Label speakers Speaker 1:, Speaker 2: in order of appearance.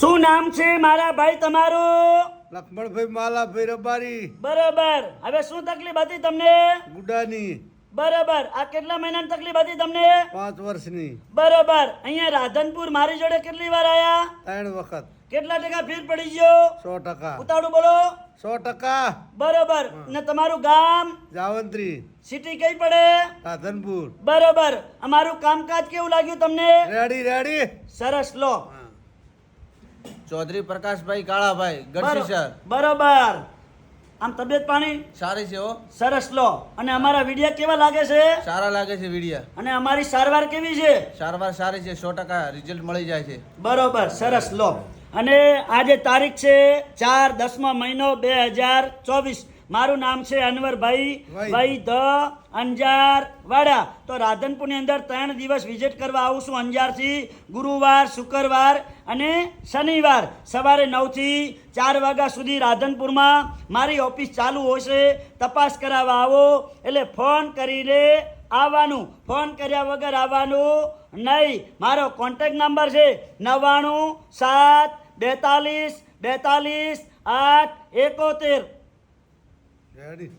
Speaker 1: શું નામ છે મારા ભાઈ તમારું?
Speaker 2: લક્ષ્મણભાઈ માલાભાઈ રબારી
Speaker 1: બરાબર. હવે શું તકલીફ હતી તમને?
Speaker 2: ગુડાની
Speaker 1: બરાબર. આ કેટલા મહિનાની તકલીફ હતી તમને?
Speaker 2: 5 વર્ષની
Speaker 1: બરાબર. અહીંયા રાધનપુર મારી જોડે કેટલી વાર આયા?
Speaker 2: 3 વખત
Speaker 1: કેટલા ટકા ફેર પડી ગયો?
Speaker 2: 100%.
Speaker 1: ઉતાવળું બોલો.
Speaker 2: 100%.
Speaker 1: બરાબર. ને તમારું ગામ?
Speaker 2: જાવંત્રી
Speaker 1: સિટી કઈ પડે?
Speaker 2: રાધનપુર.
Speaker 1: બરાબર. અમારું કામકાજ કેવું લાગ્યું તમને?
Speaker 2: રેડી
Speaker 1: સરસ. લો.
Speaker 3: ચૌધરી પ્રકાશભાઈ કાળાભાઈ ગઢશીશર.
Speaker 1: બરાબર. આમ તબિયત પાણી
Speaker 3: સારી છે હો.
Speaker 1: સરસ. લો. અને અમારા વિડિયા કેવા લાગે છે?
Speaker 3: સારા લાગે છે વિડિયા.
Speaker 1: અને અમારી સારવાર કેવી છે?
Speaker 3: સારવાર સારી છે, 100% રિઝલ્ટ મળી જાય છે.
Speaker 1: બરોબર. સરસ. લો. અને આજે તારીખ છે 4/10 મહિનો 2024. મારું નામ છે અનવરભાઈ ભાઈ ધ અંજાર વાડા. તો રાધનપુરની અંદર 3 દિવસ વિઝિટ કરવા આવું છું. અંજારથી ગુરુવાર, શુક્રવાર અને શનિવાર સવારે 9 થી 4 વાગ્યા સુધી રાધનપુરમાં મારી ઓફિસ ચાલુ હશે. તપાસ કરાવવા આવો એટલે ફોન કરીને આવવાનું, ફોન કર્યા વગર આવવાનું નહીં. મારો કોન્ટેક્ટ નંબર છે 99 7 42 42 8 71.
Speaker 2: રેડી